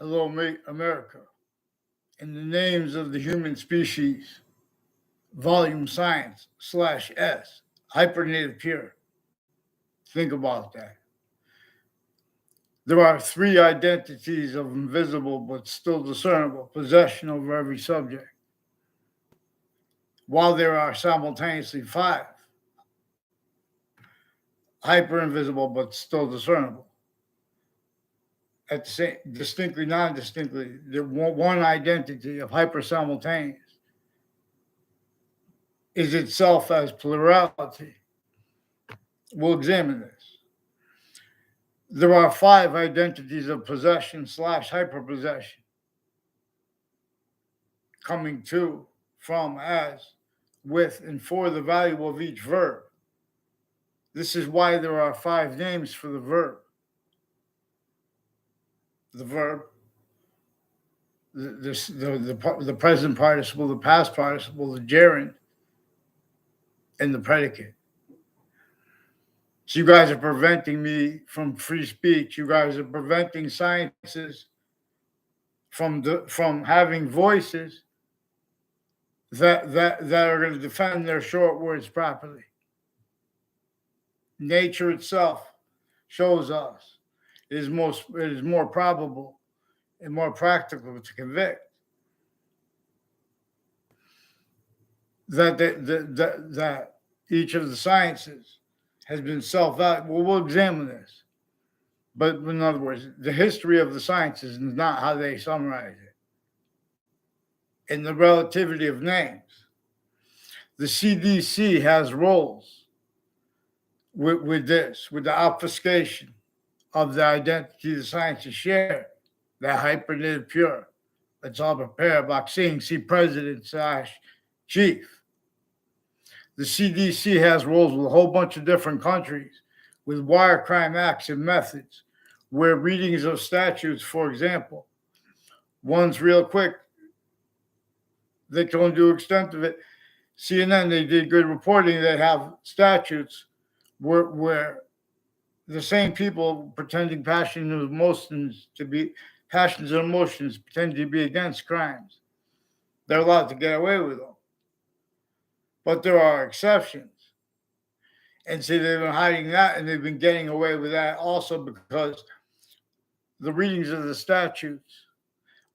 Hello, America. In the names of the human species, volume science /S, hypernative pure. Think about that. There are three identities of invisible but still discernible possession over every subject, while there are simultaneously five hyper invisible but still discernible. At the same, distinctly, non-distinctly, the one identity of hyper simultaneous is itself as plurality. We'll examine this. There are five identities of possession / hyperpossession, coming to, from, as, with, and for the value of each verb. This is why there are five names for the verb. The verb, the present participle, the past participle, the gerund, and the predicate. So you guys are preventing me from free speech. You guys are preventing sciences from having voices that are going to defend their short words properly. Nature itself shows us it is more probable and more practical to convict that each of the sciences has been self-evaluated. Well, we'll examine this. But in other words, the history of the sciences is not how they summarize it. In the relativity of names, the CDC has roles with the obfuscation of the identity the sciences share, that hypernative pure. Let's all prepare. Vaccine, see president / chief. The CDC has roles with a whole bunch of different countries with wire crime acts and methods where readings of statutes, for example, one's real quick, they can do extent of it. CNN, they did good reporting. They have statutes where the same people pretending passions and emotions pretend to be against crimes. They're allowed to get away with them. But there are exceptions. And see, they've been hiding that, and they've been getting away with that also because the readings of the statutes,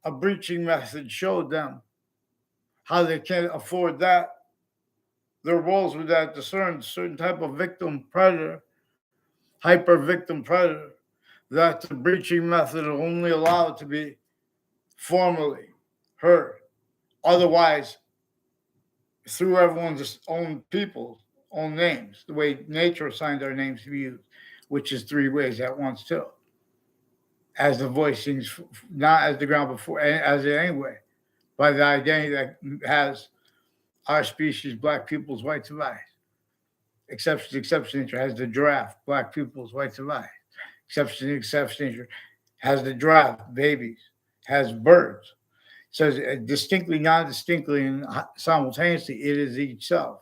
a breaching method showed them how they can't afford that. Their roles with that discern certain type of victim predator, hyper victim predator, that the breaching method will only allow it to be formally heard. Otherwise, through everyone's own people's own names, the way nature assigned our names to be used, which is three ways at once too. As the voicings, not as the ground before, as it anyway, by the identity that has our species, black peoples, white survive. Exception nature has the giraffe, black peoples, white survive. Exception nature has the giraffe, babies, has birds. So distinctly, non-distinctly, and simultaneously, it is each self,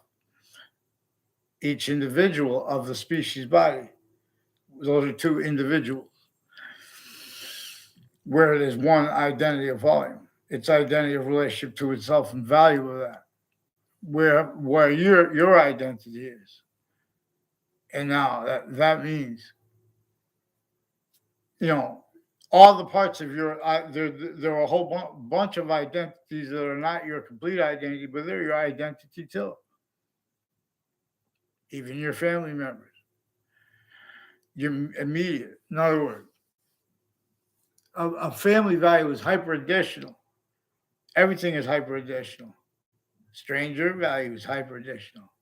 each individual of the species body. Those are two individuals, where it is one identity of volume, its identity of relationship to itself and value of that, where your identity is. And now that means, all the parts of your, there are a whole bunch of identities that are not your complete identity, but they're your identity too. Even your family members, your immediate. In other words, a family value is hyper additional. Everything is hyper additional. Stranger value is hyper additional.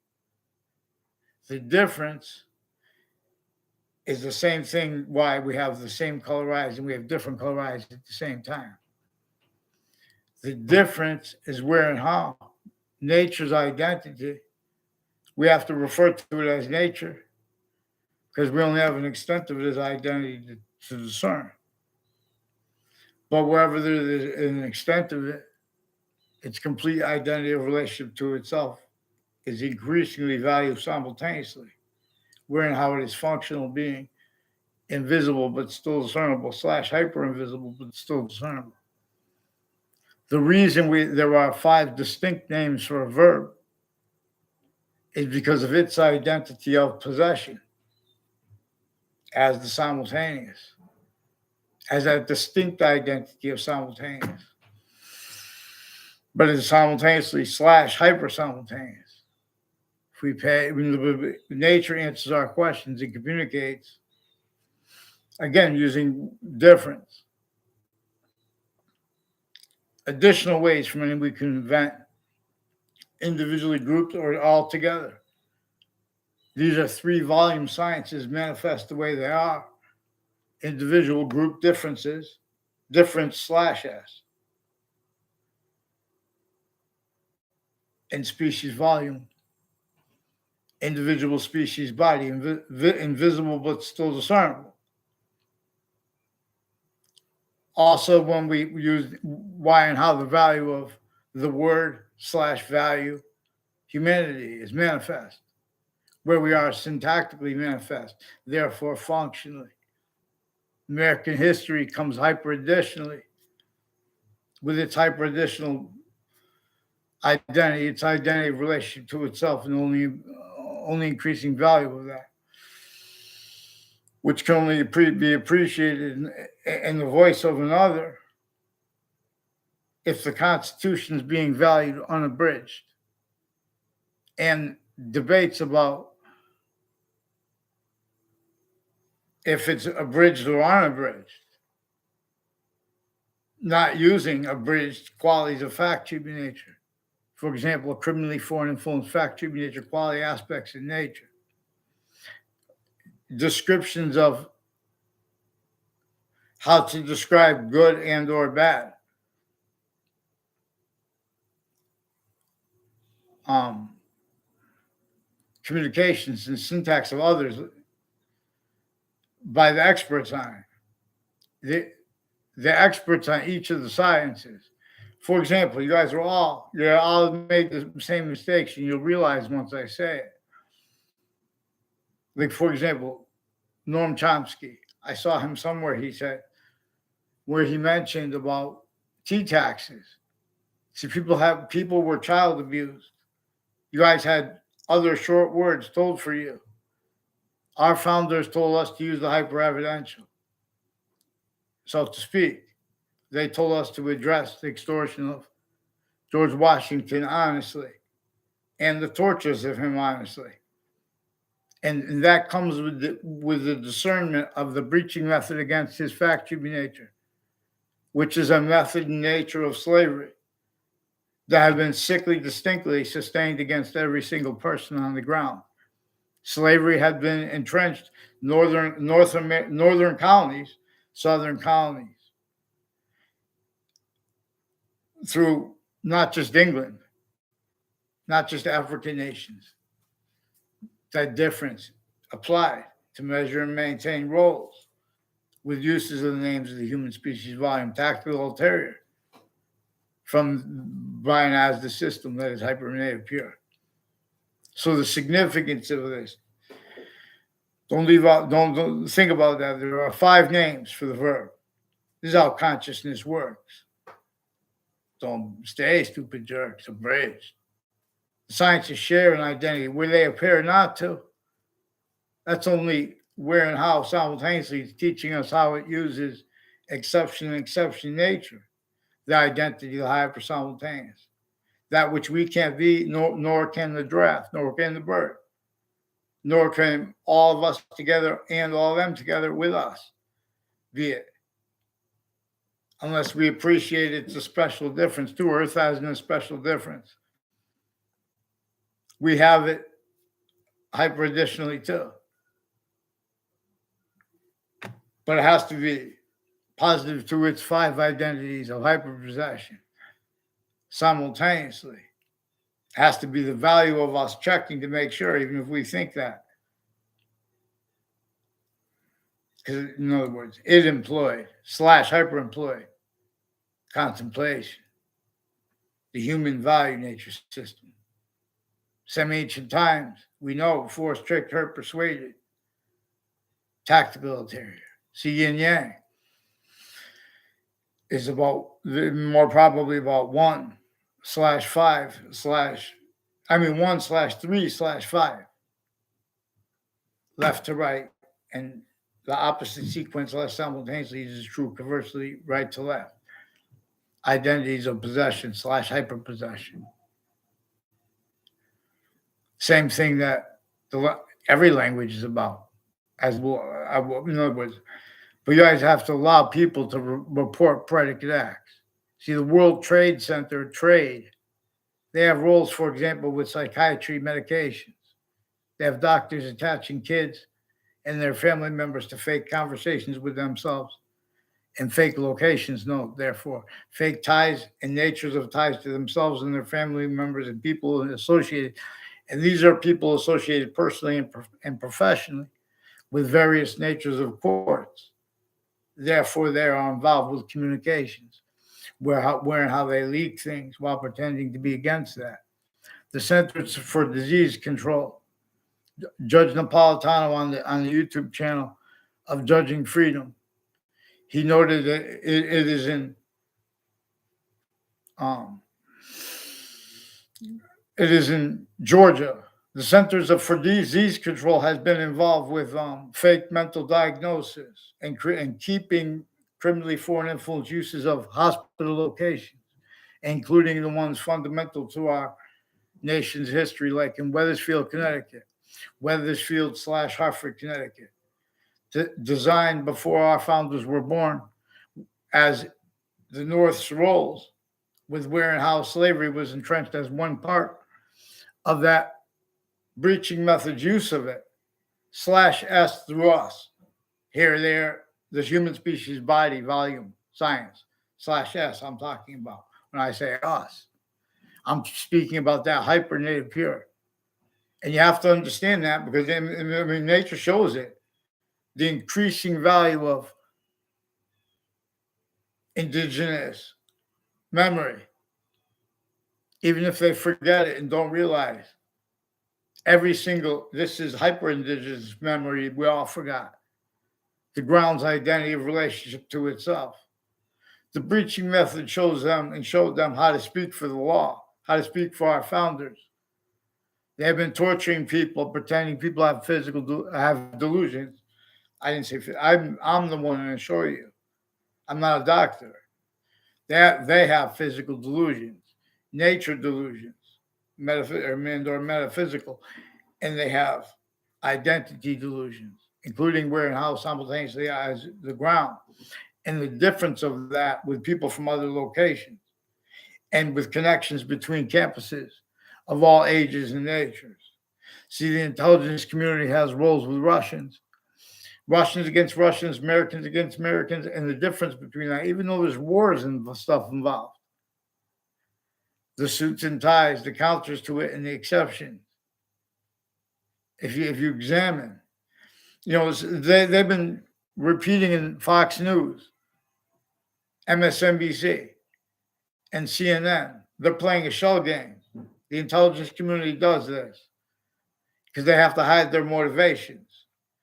The difference is the same thing why we have the same color eyes and we have different color eyes at the same time. The difference is where and how nature's identity, we have to refer to it as nature because we only have an extent of it as identity to discern. But wherever there is an extent of it, its complete identity of relationship to itself is increasingly valued simultaneously, where and how it is functional being invisible but still discernible, slash hyper invisible but still discernible. The reason there are 5 distinct names for a verb is because of its identity of possession as the simultaneous, as a distinct identity of simultaneous. But it's simultaneously slash hyper simultaneous. If we pay, when nature answers our questions and communicates, again, using difference, additional ways from any we can invent, individually grouped or all together. These are 3 volume sciences manifest the way they are. Individual group differences, difference slash S, and species volume, individual species body, invisible but still discernible. Also, when we use why and how, the value of the word slash value, humanity is manifest, where we are syntactically manifest, therefore functionally. American history comes hyper-additionally with its hyper-additional identity, its identity relationship to itself, and only increasing value of that, which can only be appreciated in the voice of another if the Constitution is being valued unabridged. And debates about if it's abridged or unabridged, not using abridged qualities of fact tribute nature. For example, a criminally foreign influence fact tribute nature quality aspects in nature. Descriptions of how to describe good and or bad. Communications and syntax of others by the experts on it. The experts on each of the sciences. For example, you all made the same mistakes, and you'll realize once I say it. Like, for example, Noam Chomsky. I saw him somewhere, he said, where he mentioned about tea taxes. See, people were child abused. You guys had other short words told for you. Our founders told us to use the hyper-evidential, so to speak. They told us to address the extortion of George Washington honestly and the tortures of him honestly. And that comes with the discernment of the breaching method against his fact tribute nature, which is a method in nature of slavery that has been sickly distinctly sustained against every single person on the ground. Slavery had been entrenched northern colonies, southern colonies, through not just England, not just African nations. That difference applied to measure and maintain roles with uses of the names of the human species volume, tactical ulterior, from Brian as the system that is hypernative pure. So the significance of this, don't think about that. There are 5 names for the verb. This is how consciousness works. Don't stay, stupid jerks, abridged. The sciences share an identity where they appear not to. That's only where and how simultaneously it's teaching us how it uses exception and exception nature, the identity of the hyper simultaneous, that which we can't be, nor can the draft, nor can the bird, nor can all of us together and all of them together with us be it, unless we appreciate it's a special difference too. Earth has a special difference. We have it hyper additionally too. But it has to be positive to its 5 identities of hyper-possession simultaneously. It has to be the value of us checking to make sure, even if we think that. Because, in other words, it employed, slash hyper-employed, contemplation, the human value nature system. Some ancient times, we know, forced, tricked, hurt, persuaded. tacticalitarian. See, yin yang is about more probably about 1/5 slash, 1/3/5, left to right, and the opposite sequence less simultaneously is true, conversely, right to left. Identities of possession slash hyper-possession. Same thing that every language is about. As well, in other words, but you guys have to allow people to report predicate acts. See, the World Trade Center, trade, they have roles, for example, with psychiatry medications. They have doctors attaching kids and their family members to fake conversations with themselves and fake locations. No, therefore, fake ties and natures of ties to themselves and their family members and people associated. And these are people associated personally and professionally with various natures of courts. Therefore, they are involved with communications, where and how they leak things while pretending to be against that. The Centers for Disease Control, Judge Napolitano on the YouTube channel of Judging Freedom, he noted that it is in um, it is in Georgia. The Centers for Disease Control has been involved with fake mental diagnosis and keeping criminally foreign influence uses of hospital locations, including the ones fundamental to our nation's history, like in Wethersfield, Connecticut, Wethersfield/Hartford, Connecticut, designed before our founders were born as the North's roles, with where and how slavery was entrenched as one part of that breaching method's use of it, /S through us. Here, there, the human species body volume science, /S I'm talking about when I say us. I'm speaking about that hyper native pure. And you have to understand that because nature shows it. The increasing value of indigenous memory, even if they forget it and don't realize. This is hyper indigenous memory we all forgot. The ground's identity of relationship to itself. The breaching method showed them how to speak for the law, how to speak for our founders. They have been torturing people, pretending people have have delusions. I didn't say I'm the one to assure you. I'm not a doctor. They have physical delusions, nature delusions, or metaphysical, and they have identity delusions, including where and how simultaneously as the ground, and the difference of that with people from other locations, and with connections between campuses of all ages and natures. See, the intelligence community has roles with Russians against Russians, Americans against Americans, and the difference between that, even though there's wars and stuff involved, the suits and ties, the counters to it, and the exceptions. If you examine, they've been repeating in Fox News, MSNBC, and CNN. They're playing a shell game. The intelligence community does this because they have to hide their motivations.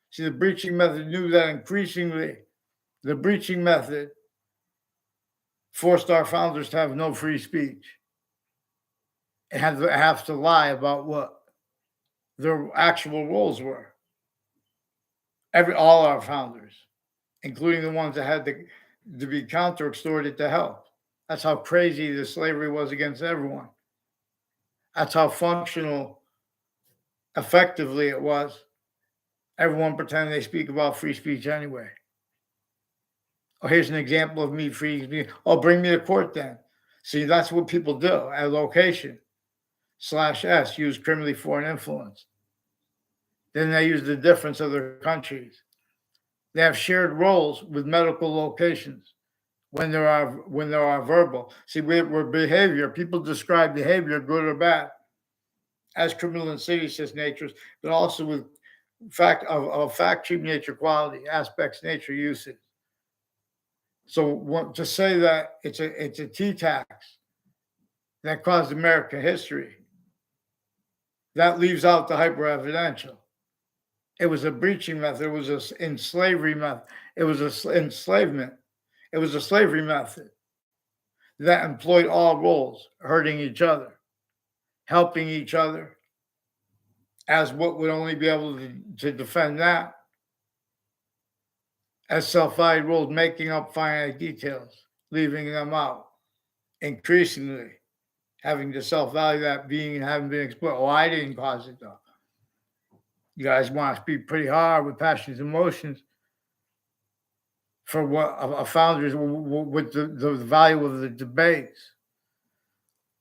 See, the breaching method knew that increasingly the breaching method forced our founders to have no free speech and have to lie about what their actual roles were. All our founders, including the ones that had to be counter-extorted to help. That's how crazy the slavery was against everyone. That's how functional, effectively it was. Everyone pretending they speak about free speech anyway. Oh, here's an example of me free speech. Oh, bring me to court then. See, that's what people do at location. /S use criminally foreign influence. Then they use the difference of their countries. They have shared roles with medical locations when there are verbal. See, we're behavior. People describe behavior, good or bad, as criminal and seditious natures, but also with fact, cheap nature, quality, aspects, nature, usage. So to say that it's a T-tax that caused America history, that leaves out the hyper-evidential. It was a breaching method. It was a in slavery method. It was enslavement. It was a slavery method that employed all roles, hurting each other, helping each other, as what would only be able to defend that, as self-valued roles, making up finite details, leaving them out, increasingly having to self-value that being and having been exploited. Oh, I didn't cause it though. You guys want to speak pretty hard with passions and emotions for what a founders with the value of the debates.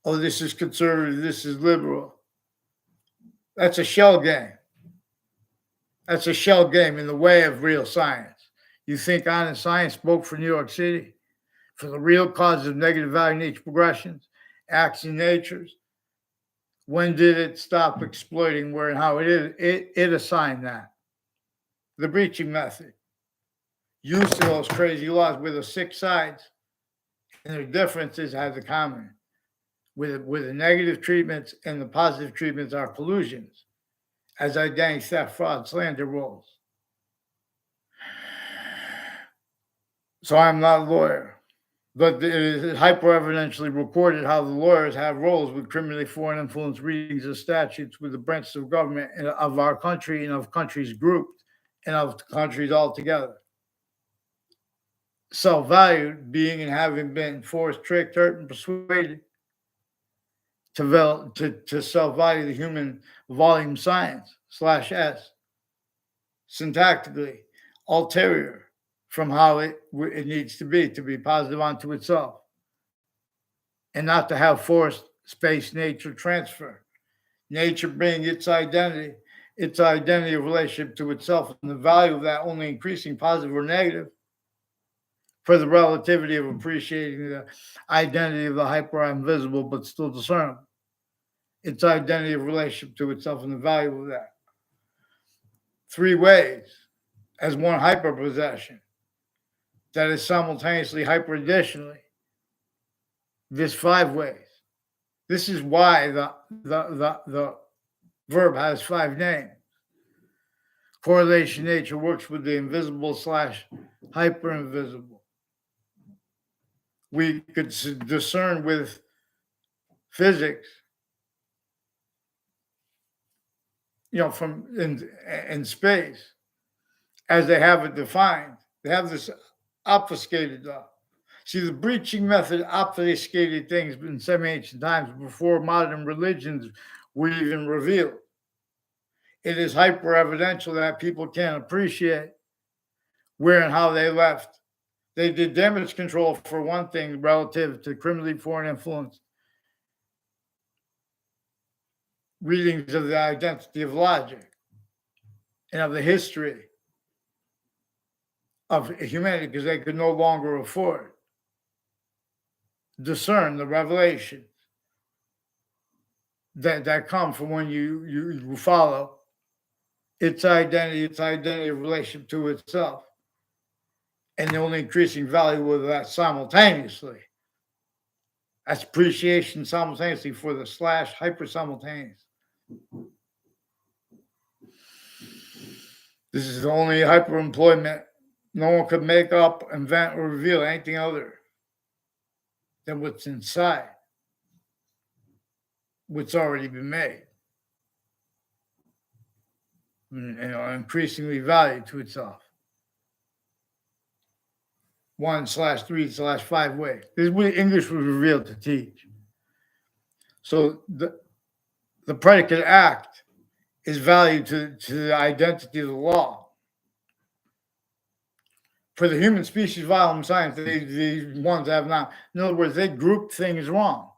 Oh, this is conservative, this is liberal. That's a shell game. That's a shell game in the way of real science. You think honest science spoke for New York City, for the real causes of negative value nature progressions, acts in natures? When did it stop exploiting where and how it is? It assigned that. The breaching method. Use of those crazy laws where the 6 sides and their differences have the common. With the negative treatments and the positive treatments are collusions, as identity theft, fraud, slander roles. So I'm not a lawyer, but it is hyper-evidentially reported how the lawyers have roles with criminally foreign influence readings of statutes with the branches of government of our country and of countries grouped and of countries altogether. Self-valued, being and having been forced, tricked, hurt, and persuaded to self-value the human volume science /S, syntactically ulterior from how it needs to be positive unto itself, and not to have forced space nature transfer. Nature being its identity of relationship to itself, and the value of that only increasing positive or negative for the relativity of appreciating the identity of the hyper invisible but still discernible. Its identity of relationship to itself and the value of that. 3 ways as one hyper-possession that is simultaneously hyper-additionally. This 5 ways. This is why the verb has 5 names. Correlation nature works with the invisible / hyper-invisible. We could discern with physics, from in space, as they have it defined. They have this obfuscated. See, the breaching method obfuscated things in semi-ancient times before modern religions were even revealed. It is hyper-evidential that people can't appreciate where and how they left. They did damage control for one thing relative to criminally foreign influence. Readings of the identity of logic and of the history of humanity, because they could no longer afford discern the revelations that come from when you follow its identity of relationship to itself, and the only increasing value of that simultaneously. That's appreciation simultaneously for the / hyper simultaneous. This is the only hyper employment. No one could make up, invent, or reveal anything other than what's inside, what's already been made, and increasingly valued to itself. 1/3/5 ways. This is what English was revealed to teach. So the predicate act is valued to the identity of the law. For the human species volume science, these ones have not. In other words, they group things wrong.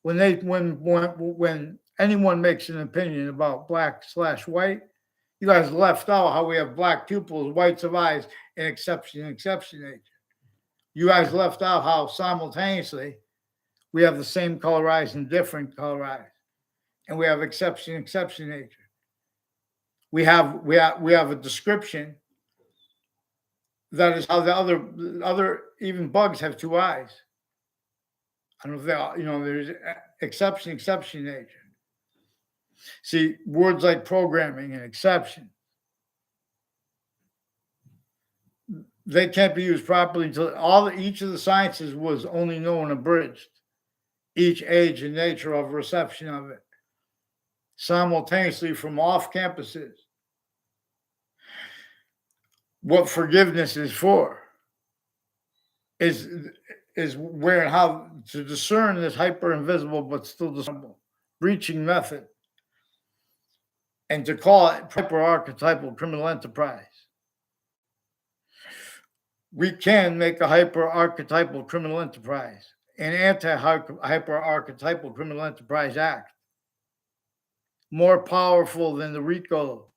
When anyone makes an opinion about black / white, you guys left out how we have black pupils, whites of eyes, and exception nature. You guys left out how simultaneously we have the same color eyes and different color eyes, and we have exception nature. We have a description. That is how the other even bugs have 2 eyes. I don't know if they all, there's exception nature. See, words like programming and exception they can't be used properly until each of the sciences was only known abridged, each age and nature of reception of it, simultaneously from off campuses. What forgiveness is for is where and how to discern this hyper invisible but still discernible breaching method, and to call it hyper archetypal criminal enterprise. We can make a hyper archetypal criminal enterprise, an anti hyper archetypal criminal enterprise act, more powerful than the RICO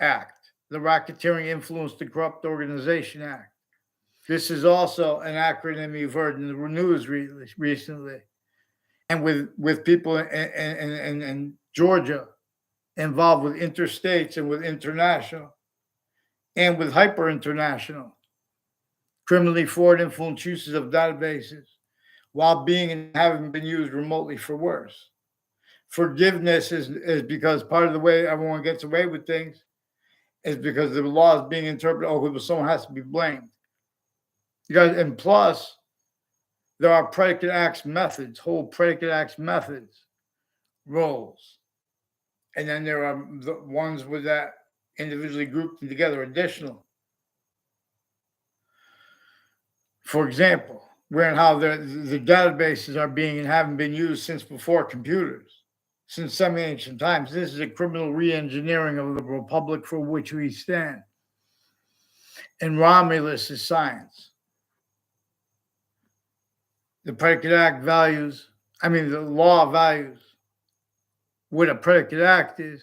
Act, the Racketeering Influenced to Corrupt Organization Act. This is also an acronym you've heard in the news recently. And with people in Georgia involved with interstates and with international and with hyper international criminally forward influence uses of databases while being and having been used remotely for worse. Forgiveness is because part of the way everyone gets away with things is because the law is being interpreted, oh, someone has to be blamed. You guys, and plus, there are predicate acts methods, whole predicate acts methods, roles. And then there are the ones with that individually grouped together, additional. For example, where and how the databases are being and haven't been used since before computers, since semi-ancient times. This is a criminal re-engineering of the republic for which we stand. And Romulus is science. The predicate act values, the law values what a predicate act is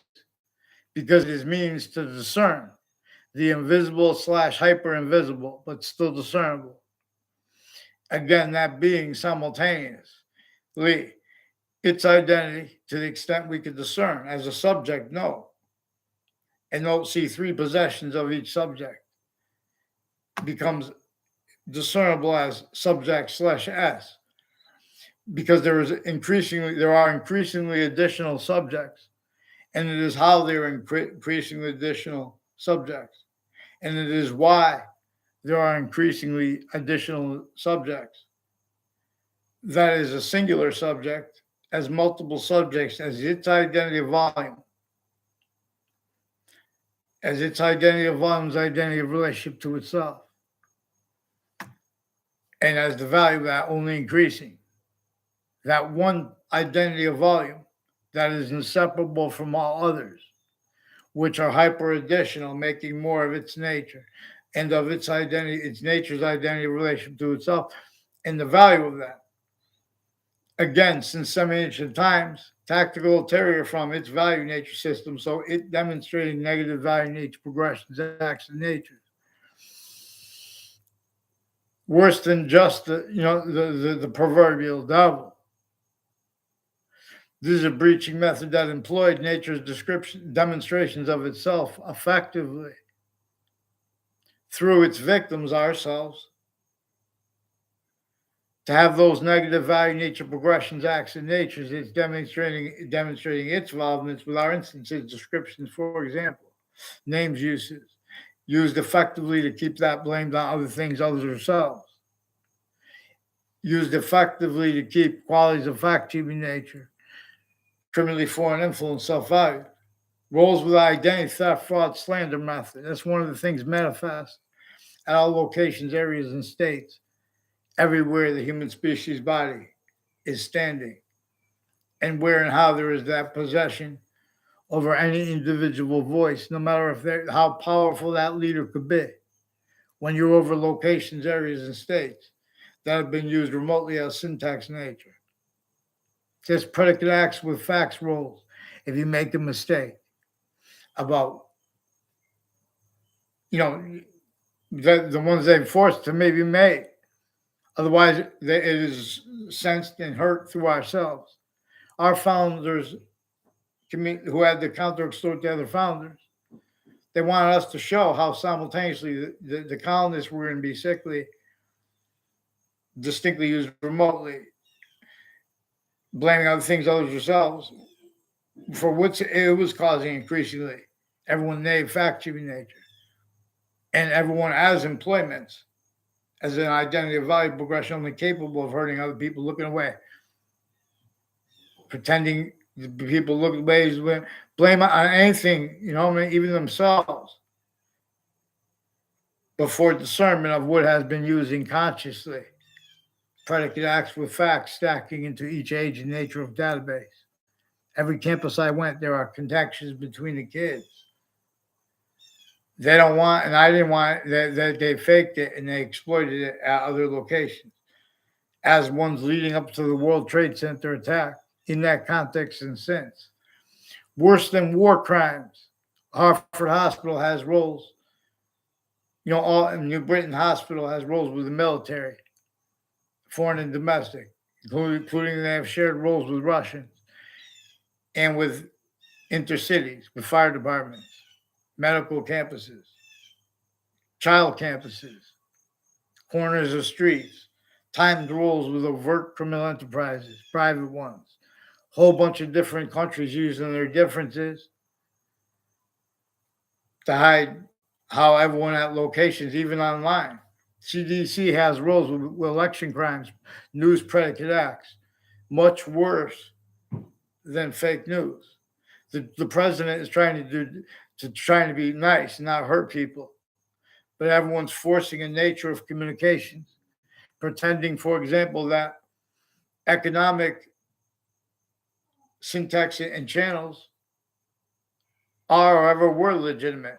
because it means to discern the invisible / hyper invisible, but still discernible. Again, that being simultaneously its identity to the extent we could discern as a subject, no. And don't see three possessions of each subject becomes discernible as subject / S, because there are increasingly additional subjects, and it is how they're increasingly additional subjects, and it is why there are increasingly additional subjects. That is a singular subject as multiple subjects as its identity of volume, as its identity of volume's identity of relationship to itself, and as the value of that only increasing. That one identity of volume that is inseparable from all others, which are hyper-additional, making more of its nature and of its identity, its nature's identity of relationship to itself, and the value of that. Again, since semi-ancient times, tactical ulterior from its value nature system, so it demonstrating negative value nature progressions, acts, and natures. Worse than just the proverbial devil. This is a breaching method that employed nature's demonstrations of itself effectively through its victims, ourselves, to have those negative value nature progressions, acts, and natures. It's demonstrating its involvements with our instances, descriptions, for example, names, uses, used effectively to keep that blamed on other things other than ourselves, used effectively to keep qualities of fact-keeping nature, criminally foreign influence, self-value, roles with identity, theft, fraud, slander method. That's one of the things manifest at all locations, areas, and states, everywhere the human species body is standing, and where and how there is that possession over any individual voice, no matter how powerful that leader could be. When you're over locations, areas, and states that have been used remotely as syntax nature. Just predicate acts with facts roles. If you make a mistake about, the ones they've forced to maybe make, otherwise it is sensed and hurt through ourselves. Our founders, who had to counter-extort the other founders, they wanted us to show how simultaneously the colonists were going to be sickly, distinctly used remotely, blaming other things other than themselves, for which it was causing increasingly everyone named fact-keeping nature. and everyone as employments, as an identity of value progression, only capable of hurting other people, looking away, pretending people look away, blame on anything, even themselves, before discernment of what has been used consciously. Predicate acts with facts stacking into each age and nature of database. Every campus I went, there are connections between the kids. They don't want, and I didn't want, that they faked it and they exploited it at other locations as ones leading up to the World Trade Center attack in that context and since. Worse than war crimes, Hartford Hospital has roles. All New Britain Hospital has roles with the military, foreign and domestic, including they have shared roles with Russians and with intercities, with fire departments, medical campuses, child campuses, corners of streets, timed roles with overt criminal enterprises, private ones, whole bunch of different countries using their differences to hide how everyone at locations, even online. CDC has roles with election crimes, news predicate acts, much worse than fake news. The president is trying to be nice and not hurt people, but everyone's forcing a nature of communications, pretending, for example, that economic syntax and channels are or ever were legitimate.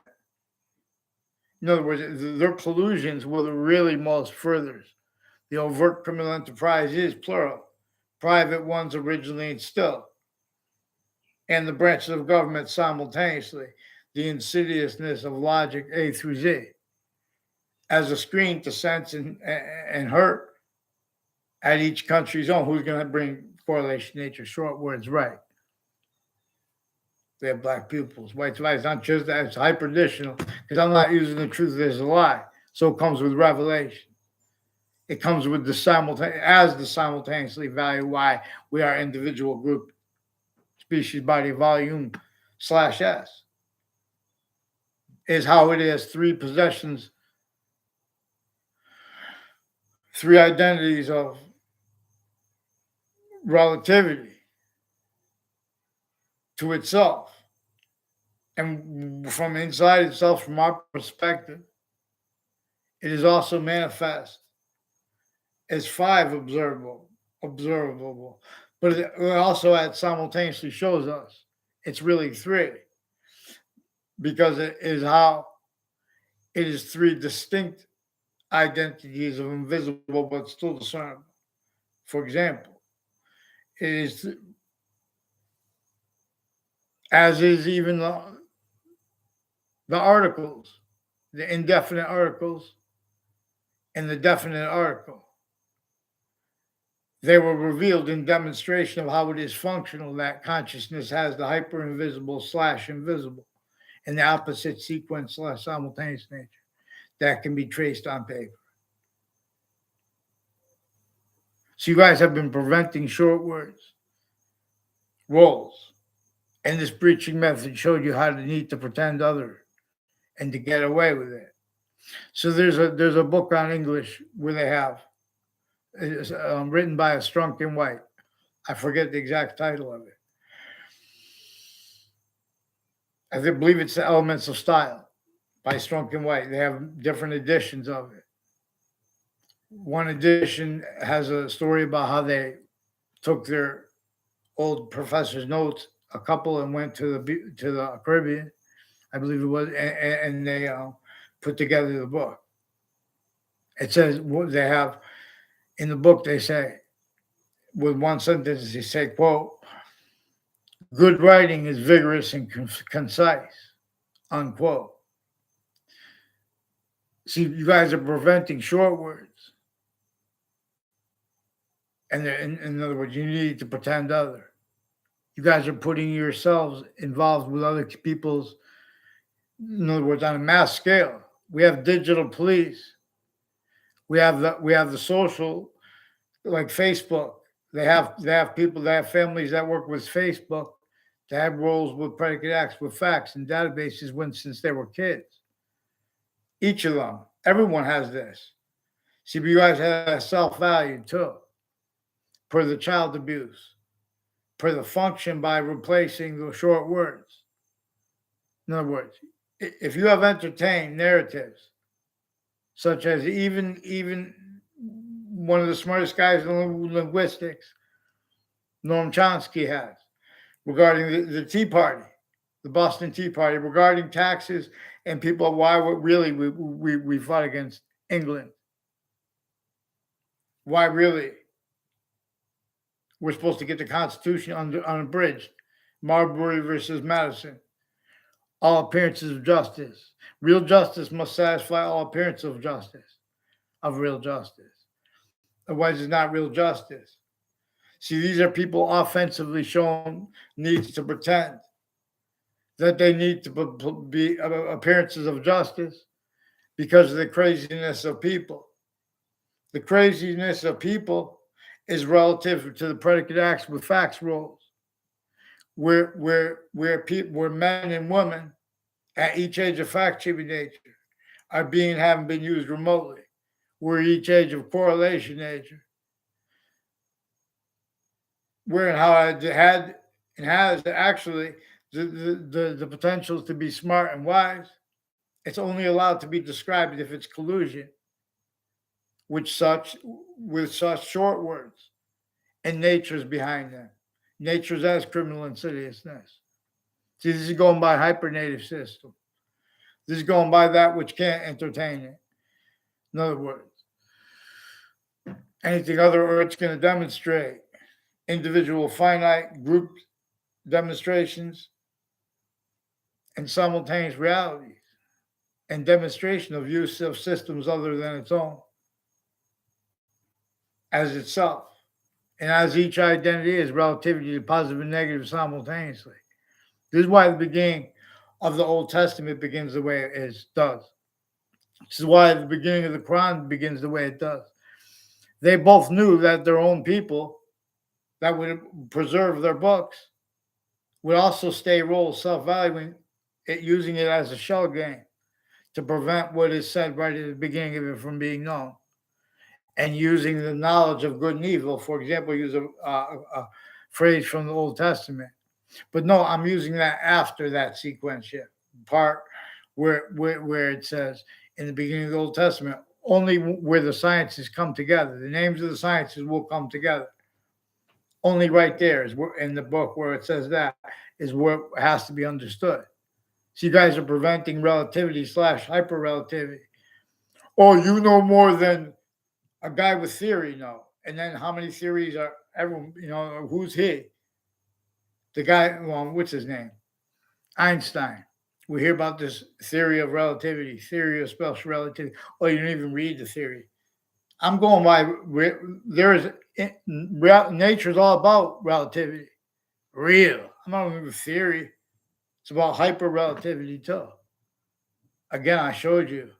In other words, their collusions were the really most furthers. The overt criminal enterprise is plural, private ones originally and still, and the branches of government simultaneously, the insidiousness of logic A through Z, as a screen to sense and hurt at each country's own. Who's going to bring correlation, nature, short words right? They have black pupils, white lies. It's not just that, it's hyper-additional, because I'm not using the truth as a lie. So it comes with revelation. It comes with the simultaneously value why we are individual, group, species, body, volume /S. Is how it is three possessions, three identities of relativity to itself. And from inside itself, from our perspective, it is also manifest as five observable, but it also simultaneously shows us it's really three, because it is how it is three distinct identities of invisible but still discernible. For example, it is, as is even the articles, the indefinite articles and the definite article. They were revealed in demonstration of how it is functional that consciousness has the hyper-invisible / invisible and the opposite sequence / simultaneous nature that can be traced on paper. So you guys have been preventing short words, roles, and this breaching method showed you how to need to pretend other and to get away with it. So there's a book on English where they have, it's written by a Strunk and White. I forget the exact title of it. I believe it's The Elements of Style by Strunk and White. They have different editions of it. One edition has a story about how they took their old professor's notes, a couple, and went to the Caribbean, I believe it was, and they put together the book. It says they have in the book. They say, with one sentence, they say, "quote, good writing is vigorous and concise," unquote. See, you guys are preventing short words. And in other words, you need to pretend other. You guys are putting yourselves involved with other people's, in other words, on a mass scale. We have digital police. We have the social, like Facebook. They have people, they have families that work with Facebook to have roles with predicate acts with facts and databases since they were kids. Each of them. Everyone has this. See, but you guys have that self-value too, per the child abuse, per the function by replacing the short words. In other words, if you have entertained narratives, such as even one of the smartest guys in linguistics, Noam Chomsky, has regarding the Tea Party, the Boston Tea Party, regarding taxes and people, why really we fought against England. Why really we're supposed to get the Constitution unabridged. Marbury versus Madison. All appearances of justice. Real justice must satisfy all appearances of justice, of real justice. Otherwise, it's not real justice. See, these are people offensively shown needs to pretend that they need to be appearances of justice because of the craziness of people. The craziness of people is relative to the predicate acts with facts rules, where men and women at each age of fact-achieving nature are having been used remotely. We're each age of correlation nature. Where and how it had and has actually the potential to be smart and wise. It's only allowed to be described if it's collusion with such short words. And nature's behind them. Nature's as criminal insidiousness. See, this is going by hypernative system. This is going by that which can't entertain it. In other words, anything other or it's going to demonstrate individual finite group demonstrations and simultaneous realities and demonstration of use of systems other than its own as itself. And as each identity is relativity to positive and negative simultaneously. This is why the beginning of the Old Testament begins the way it does. This is why the beginning of the Quran begins the way it does. They both knew that their own people that would preserve their books would also stay role self-valuing it, using it as a shell game to prevent what is said right at the beginning of it from being known. And using the knowledge of good and evil, for example, use a phrase from the Old Testament. But no, I'm using that after that sequence part where it says in the beginning of the Old Testament, only where the sciences come together. The names of the sciences will come together. Only right there is where, in the book where it says that is where it has to be understood. So you guys are preventing relativity / hyper relativity. Or you know more than a guy with theory, no. And then how many theories are everyone, who's he? The guy, well, what's his name? Einstein. We hear about this theory of relativity, theory of special relativity. Oh, you didn't even read the theory. I'm going by, nature's all about relativity. Real. I'm not even theory. It's about hyper relativity too. Again, I showed you.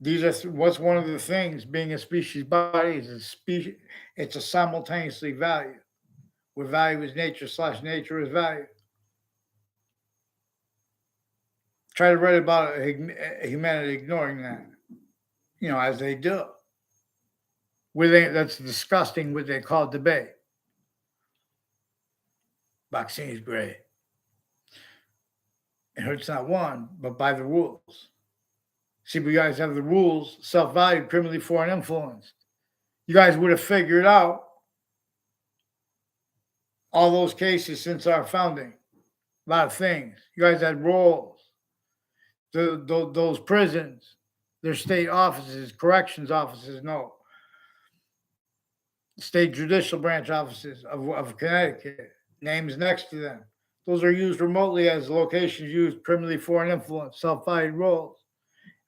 These are what's one of the things being a species body is a species. It's a simultaneously value, where value is nature / nature is value. Try to write about humanity ignoring that, as they do. That's disgusting what they call debate. Boxing is great. It hurts not one, but by the rules. See, but you guys have the rules, self-value, criminally foreign influenced. You guys would have figured out all those cases since our founding. A lot of things. You guys had roles. Those prisons, their state offices, corrections offices, no. State judicial branch offices of Connecticut, names next to them. Those are used remotely as locations used criminally foreign influence, self-valued roles.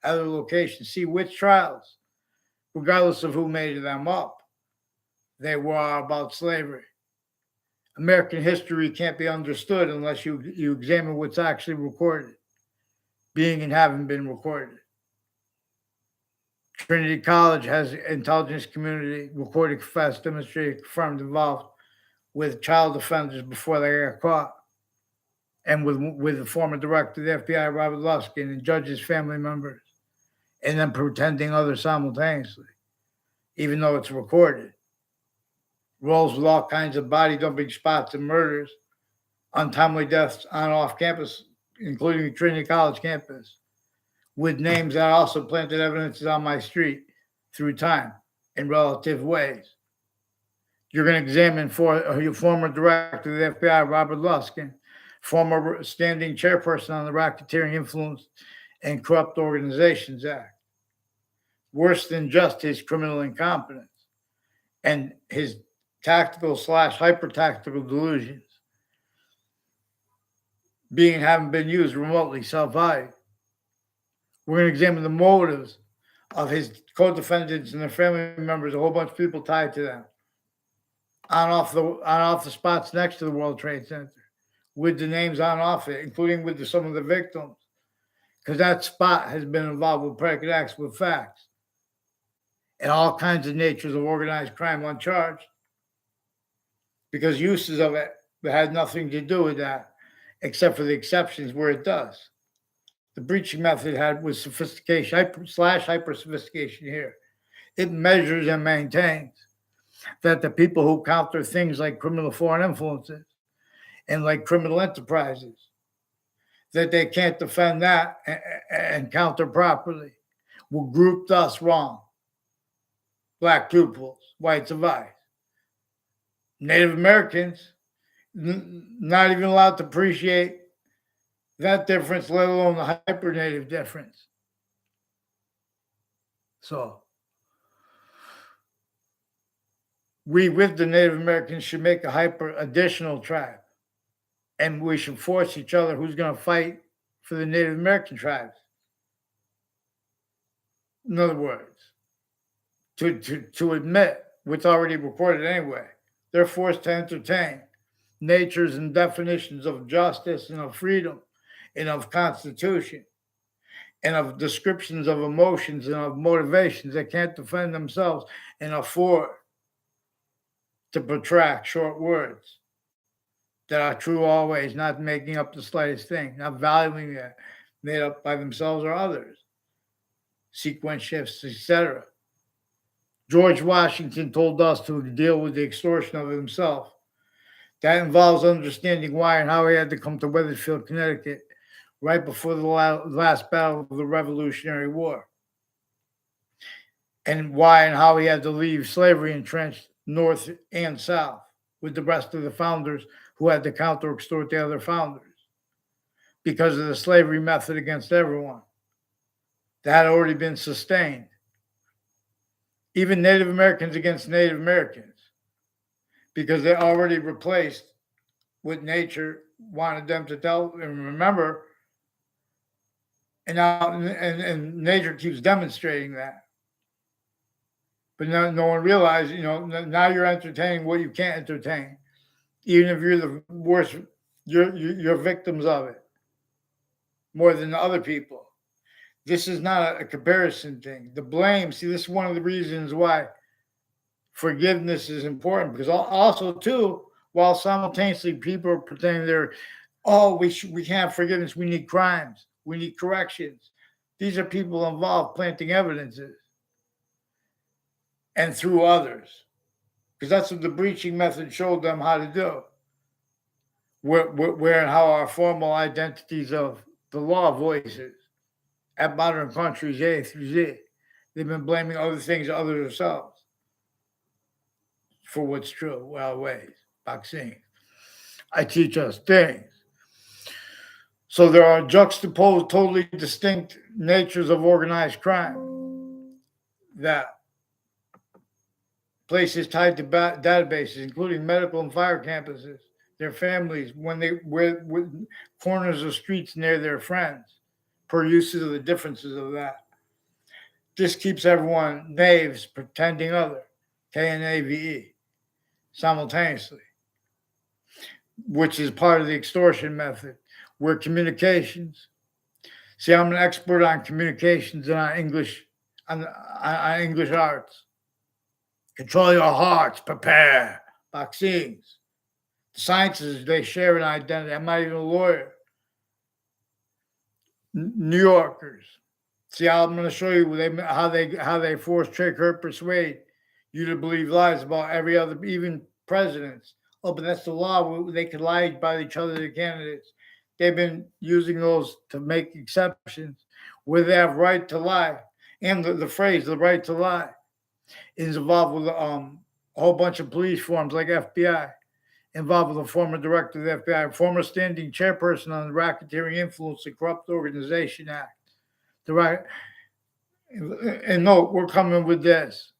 Other locations. See which trials, regardless of who made them up, they were about slavery. American history can't be understood unless you examine what's actually recorded, being and having been recorded. Trinity College has intelligence community recorded, confessed, demonstrated, confirmed, involved with child offenders before they got caught and with the former director of the FBI, Robert Luskin, and judges' family members, and then pretending others simultaneously, even though it's recorded. Rolls with all kinds of body dumping spots and murders, untimely deaths on and off campus, including Trinity College campus, with names that also planted evidences on my street through time in relative ways. You're going to examine your former director of the FBI, Robert Luskin, former standing chairperson on the Racketeering Influence and Corrupt Organizations Act. Worse than just his criminal incompetence and his tactical / hyper-tactical delusions haven't been used remotely self-value. We're going to examine the motives of his co-defendants and their family members, a whole bunch of people tied to them, on off the spots next to the World Trade Center, with the names on off it, including with some of the victims, because that spot has been involved with predicate acts with facts and all kinds of natures of organized crime uncharged, because uses of it had nothing to do with that, except for the exceptions where it does. The breaching method was sophistication, hyper sophistication here. It measures and maintains that the people who counter things like criminal foreign influences and like criminal enterprises, that they can't defend that and counter properly, will group us wrong. Black pupils, white survive. Native Americans, not even allowed to appreciate that difference, let alone the hyper-native difference. So, we with the Native Americans should make a hyper additional tribe. And we should force each other who's going to fight for the Native American tribes. In other words, to admit what's already recorded anyway. They're forced to entertain natures and definitions of justice and of freedom and of constitution and of descriptions of emotions and of motivations that can't defend themselves and afford to protract short words that are true always, not making up the slightest thing, not valuing it, made up by themselves or others, sequence shifts, etc. George Washington told us to deal with the extortion of himself. That involves understanding why and how he had to come to Wethersfield, Connecticut, right before the last battle of the Revolutionary War, and why and how he had to leave slavery entrenched north and south with the rest of the founders who had to counter-extort the other founders because of the slavery method against everyone that had already been sustained. Even Native Americans against Native Americans, because they already replaced what nature wanted them to tell and remember. And now, and nature keeps demonstrating that. But no one realized, now you're entertaining what you can't entertain. Even if you're the worst, you're victims of it more than the other people. This is not a comparison thing. The blame, see, this is one of the reasons why forgiveness is important, because also, too, while simultaneously people are pretending we can't have forgiveness, we need crimes, we need corrections. These are people involved planting evidences and through others, because that's what the breaching method showed them how to do. Where and how our formal identities of the law voices at modern countries A through Z. They've been blaming other things other themselves for what's true. Well, ways, vaccines. I teach us things. So there are juxtaposed, totally distinct natures of organized crime that places tied to databases, including medical and fire campuses, their families, when they with corners of streets near their friends, per uses of the differences of that. This keeps everyone knaves pretending other, KNAVE, simultaneously, which is part of the extortion method, where communications. See, I'm an expert on communications and on English arts. Control your hearts, prepare, vaccines. The sciences, they share an identity. I'm not even a lawyer, New Yorkers. See, I'm going to show you how they force, trick, hurt, persuade you to believe lies about every other, even presidents. Oh, but that's the law. They can lie about each other, the candidates. They've been using those to make exceptions where they have right to lie. And the phrase, the right to lie, is involved with a whole bunch of police forms like FBI, involved with a former director of the FBI, former standing chairperson on the Racketeering Influence and Corrupt Organization Act. The right, and no, we're coming with this.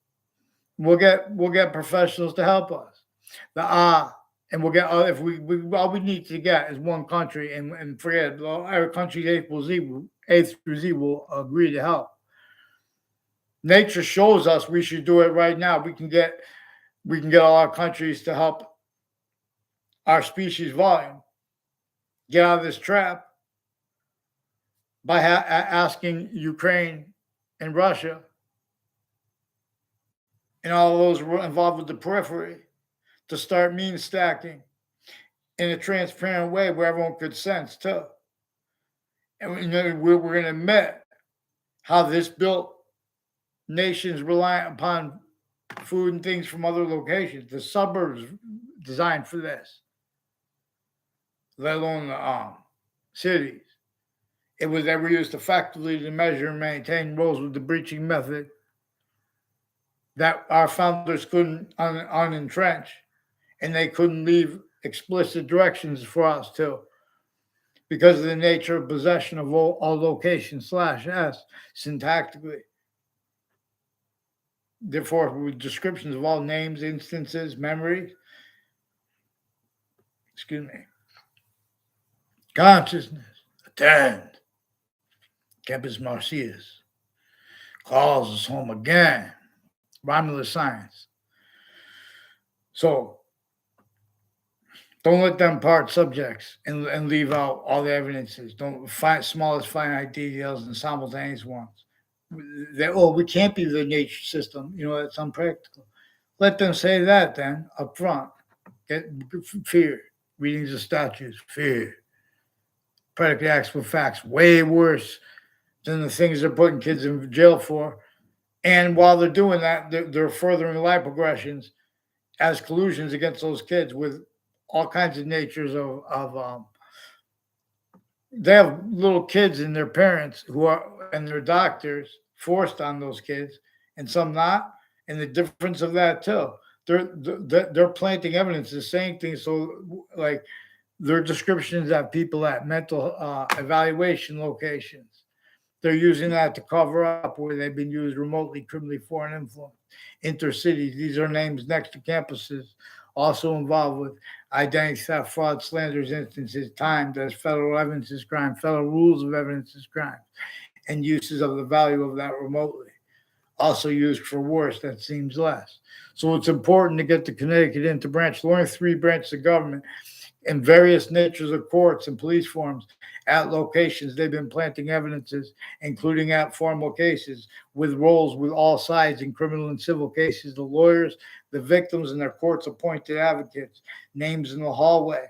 We'll get professionals to help us. The and we'll get if we all we need to get is one country and forget our country A through Z will agree to help. Nature shows us we should do it right now. We can get all our countries to help our species volume get out of this trap by asking Ukraine and Russia and all those involved with the periphery to start mean stacking in a transparent way where everyone could sense too. And we're going to admit how this built nations reliant upon food and things from other locations. The suburbs designed for this, let alone the cities. It was ever used effectively to measure and maintain roads with the breaching method that our founders couldn't unentrench, and they couldn't leave explicit directions for us to, because of the nature of possession of all locations /s syntactically. Therefore, with descriptions of all names, instances, memories, consciousness, attend, Campus Marcius, calls us home again, Romulus science. So, don't let them part subjects and leave out all the evidences. Don't find smallest finite details and simultaneous ones. We can't be the nature system. It's unpractical. Let them say that then up front. Get fear. Readings of statutes. Fear. Predicate acts with facts. Way worse than the things they're putting kids in jail for. And while they're doing that, they're furthering life progressions as collusions against those kids with all kinds of natures of they have little kids and their parents and their doctors forced on those kids, and some not. And the difference of that too, they're planting evidence, the same thing. So like their descriptions of people at mental evaluation locations, they're using that to cover up where they've been used remotely, criminally foreign influence, intercities. These are names next to campuses, also involved with identity theft, fraud, slanders, instances, timed as federal evidence is crime, federal rules of evidence is crime, and uses of the value of that remotely. Also used for worse, that seems less. So it's important to get the Connecticut interbranch, the only 3 branches of government in various natures of courts and police forms at locations they've been planting evidences, including at formal cases, with roles with all sides in criminal and civil cases, the lawyers, the victims, and their courts-appointed advocates, names in the hallway,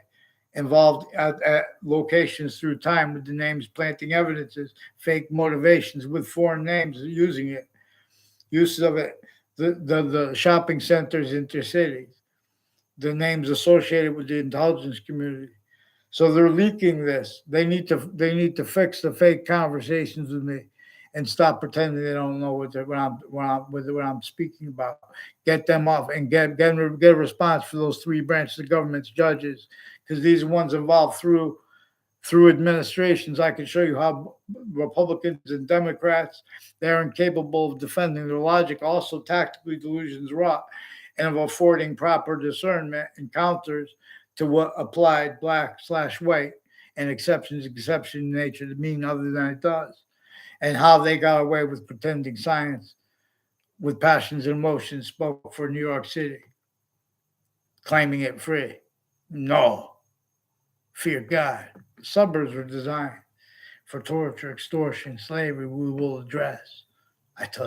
involved at locations through time with the names planting evidences, fake motivations with foreign names using it, uses of it, the shopping centers, intercities, the names associated with the intelligence community. So they're leaking this. They need to fix the fake conversations with me and stop pretending they don't know what I'm speaking about. Get them off and get a response for those 3 branches of government's judges, because these are ones involved through administrations. I can show you how Republicans and Democrats, they're incapable of defending their logic, also tactically delusions wrought, and of affording proper discernment and counters to what applied black/white and exception nature to mean other than it does, and how they got away with pretending science with passions and emotions spoke for New York City, claiming it free. No. Fear God. The suburbs were designed for torture, extortion, slavery. We will address. I tell